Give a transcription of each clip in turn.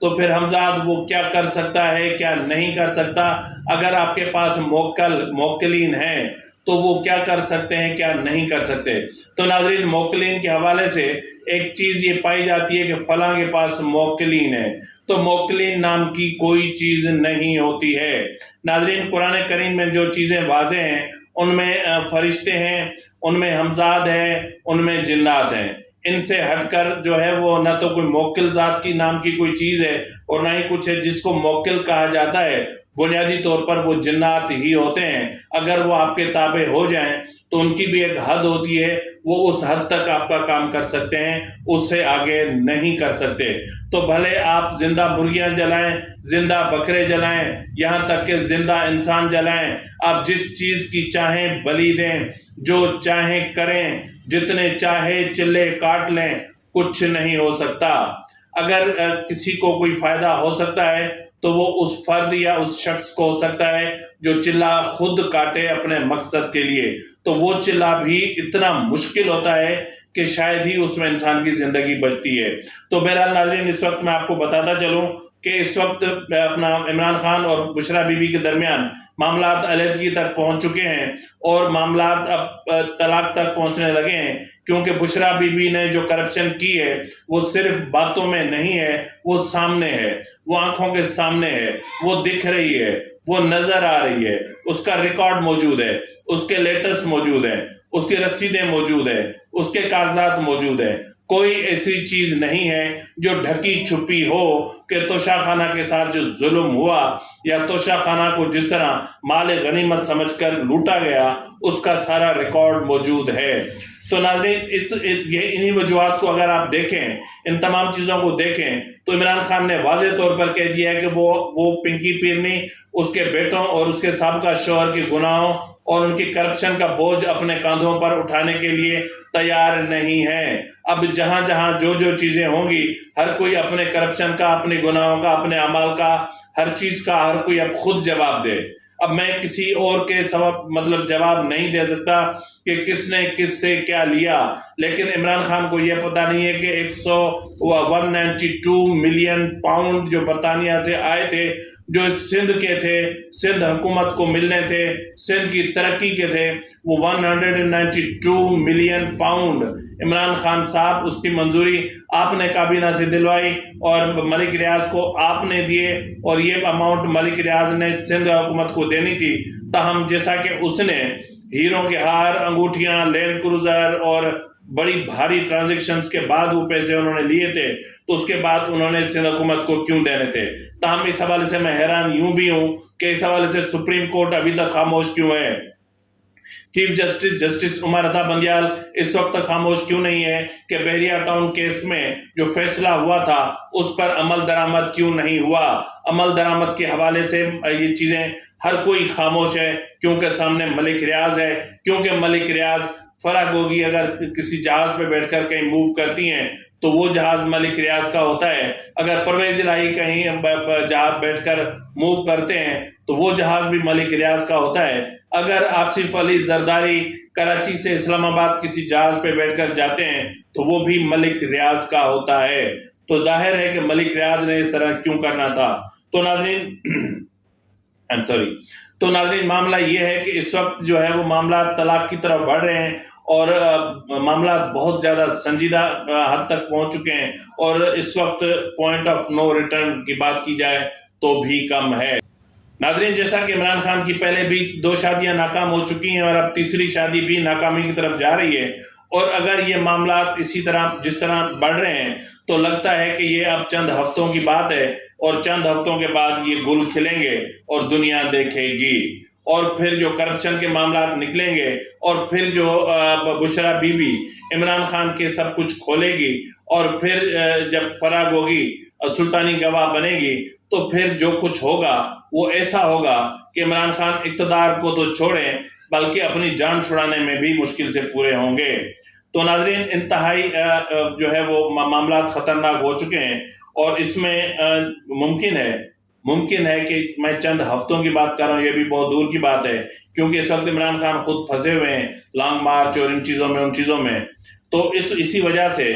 تو پھر ہمزاد وہ کیا کر سکتا ہے کیا نہیں کر سکتا، اگر آپ کے پاس موکلین ہیں تو وہ کیا کر سکتے ہیں کیا نہیں کر سکتے۔ تو ناظرین موکلین کے حوالے سے ایک چیز یہ پائی جاتی ہے کہ فلاں کے پاس موکلین ہے، تو موکلین نام کی کوئی چیز نہیں ہوتی ہے۔ ناظرین قرآن کریم میں جو چیزیں واضح ہیں ان میں فرشتے ہیں، ان میں ہمزاد ہیں، ان میں جنات ہیں۔ ان سے ہٹ کر جو ہے وہ نہ تو کوئی موکل ذات کی نام کی کوئی چیز ہے اور نہ ہی کچھ ہے جس کو موکل کہا جاتا ہے۔ بنیادی طور پر وہ جنات ہی ہوتے ہیں، اگر وہ آپ کے تابع ہو جائیں تو ان کی بھی ایک حد ہوتی ہے، وہ اس حد تک آپ کا کام کر سکتے ہیں، اس سے آگے نہیں کر سکتے۔ تو بھلے آپ زندہ مرغیاں جلائیں، زندہ بکرے جلائیں، یہاں تک کہ زندہ انسان جلائیں، آپ جس چیز کی چاہیں بلی دیں، جو چاہیں کریں، جتنے چاہے چلے کاٹ لیں، کچھ نہیں ہو سکتا۔ اگر کسی کو کوئی فائدہ ہو سکتا ہے تو وہ اس فرد یا اس شخص کو ہو سکتا ہے جو چلا خود کاٹے اپنے مقصد کے لیے، تو وہ چلا بھی اتنا مشکل ہوتا ہے کہ شاید ہی اس میں انسان کی زندگی بچتی ہے۔ تو بہرحال ناظرین اس وقت میں آپ کو بتاتا چلوں کہ اس وقت اپنا عمران خان اور بشرا بی بی کے درمیان معاملات علیحدگی تک پہنچ چکے ہیں اور معاملات اب طلاق تک پہنچنے لگے ہیں، کیونکہ بشرا بی بی نے جو کرپشن کی ہے وہ صرف باتوں میں نہیں ہے، وہ سامنے ہے، وہ آنکھوں کے سامنے ہے، وہ دکھ رہی ہے، وہ نظر آ رہی ہے، اس کا ریکارڈ موجود ہے، اس کے لیٹرز موجود ہیں، اس کی رسیدیں موجود ہیں، اس کے کاغذات موجود ہیں۔ کوئی ایسی چیز نہیں ہے جو ڈھکی چھپی ہو کہ توشہ خانہ کے ساتھ جو ظلم ہوا یا توشہ خانہ کو جس طرح مال غنیمت سمجھ کر لوٹا گیا، اس کا سارا ریکارڈ موجود ہے۔ تو ناظرین انہی وجوہات کو اگر آپ دیکھیں، ان تمام چیزوں کو دیکھیں، تو عمران خان نے واضح طور پر کہہ دیا ہے کہ وہ پنکی پیرنی اس کے بیٹوں اور اس کے سابقہ شوہر کے گناہوں اور ان کی کرپشن کا بوجھ اپنے کاندھوں پر اٹھانے کے لیے تیار نہیں ہے۔ اب جہاں جہاں جو چیزیں ہوں گی، ہر کوئی اپنے کرپشن کا، اپنے گناہوں کا، اپنے اعمال کا، ہر چیز کا ہر کوئی اب خود جواب دے۔ اب میں کسی اور کے جواب نہیں دے سکتا کہ کس نے کس سے کیا لیا، لیکن عمران خان کو یہ پتہ نہیں ہے کہ 192 ملین پاؤنڈ جو برطانیہ سے آئے تھے، جو سندھ کے تھے، سندھ حکومت کو ملنے تھے، سندھ کی ترقی کے تھے، وہ 192 ملین پاؤنڈ عمران خان صاحب اس کی منظوری آپ نے کابینہ سے دلوائی اور ملک ریاض کو آپ نے دیے، اور یہ اماؤنٹ ملک ریاض نے سندھ حکومت کو دینی تھی۔ تاہم جیسا کہ اس نے ہیروں کے ہار، انگوٹھیاں، لینڈ کروزر اور بڑی بھاری ٹرانزیکشنز کے بعد وہ پیسے انہوں نے لیے تھے، تو اس کے بعد انہوں نے سندھ حکومت کو کیوں دینے تھے؟ تاہم اس حوالے سے میں حیران یوں بھی ہوں کہ اس حوالے سے سپریم کورٹ ابھی تک خاموش کیوں ہے؟ چیف جسٹس عمر رضا بندیال اس وقت تک خاموش کیوں نہیں ہے کہ بحریہ ٹاؤن کیس میں جو فیصلہ ہوا تھا اس پر عمل درآمد کیوں نہیں ہوا؟ عمل درآمد کے حوالے سے یہ چیزیں ہر کوئی خاموش ہے، کیونکہ سامنے ملک ریاض ہے، کیونکہ ملک ریاض فرا گوگی اگر کسی جہاز پہ بیٹھ کر کہیں موو کرتی ہیں تو وہ جہاز ملک ریاض کا ہوتا ہے، اگر پرویز الہی کہیں جہاز بیٹھ کر موو کرتے ہیں تو وہ جہاز بھی ملک ریاض کا ہوتا ہے، اگر آصف علی زرداری کراچی سے اسلام آباد کسی جہاز پہ بیٹھ کر جاتے ہیں تو وہ بھی ملک ریاض کا ہوتا ہے۔ تو ظاہر ہے کہ ملک ریاض نے اس طرح کیوں کرنا تھا۔ تو ناظرین معاملہ یہ ہے کہ اس وقت جو ہے وہ معاملات طلاق کی طرف بڑھ رہے ہیں اور معاملات بہت زیادہ سنجیدہ حد تک پہنچ چکے ہیں، اور اس وقت پوائنٹ آف نو ریٹرن کی بات کی جائے تو بھی کم ہے۔ ناظرین جیسا کہ عمران خان کی پہلے بھی 2 شادیاں ناکام ہو چکی ہیں اور اب تیسری شادی بھی ناکامی کی طرف جا رہی ہے، اور اگر یہ معاملات اسی طرح جس طرح بڑھ رہے ہیں تو لگتا ہے کہ یہ اب چند ہفتوں کی بات ہے، اور چند ہفتوں کے بعد یہ گل کھلیں گے اور دنیا دیکھے گی، اور پھر جو کرپشن کے معاملات نکلیں گے، اور پھر جو بشرا بی بی عمران خان کے سب کچھ کھولے گی، اور پھر جب فرا گوگی سلطانی گواہ بنے گی تو پھر جو کچھ ہوگا وہ ایسا ہوگا کہ عمران خان اقتدار کو تو چھوڑیں بلکہ اپنی جان چھڑانے میں بھی مشکل سے پورے ہوں گے۔ تو ناظرین انتہائی جو ہے وہ معاملات خطرناک ہو چکے ہیں، اور اس میں ممکن ہے کہ میں چند ہفتوں کی بات کر رہا ہوں، یہ بھی بہت دور کی بات ہے، کیونکہ اس وقت عمران خان خود پھنسے ہوئے ہیں لانگ مارچ اور ان چیزوں میں، تو اسی وجہ سے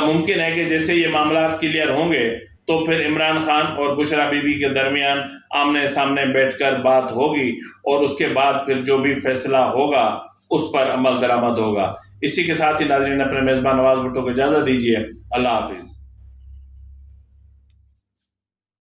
ممکن ہے کہ جیسے یہ معاملات کلیئر ہوں گے تو پھر عمران خان اور بشرا بی بی کے درمیان آمنے سامنے بیٹھ کر بات ہوگی اور اس کے بعد پھر جو بھی فیصلہ ہوگا اس پر عمل درآمد ہوگا۔ اسی کے ساتھ ہی ناظرین اپنے میزبان نواز بھٹو کو اجازت دیجیے۔ اللہ حافظ۔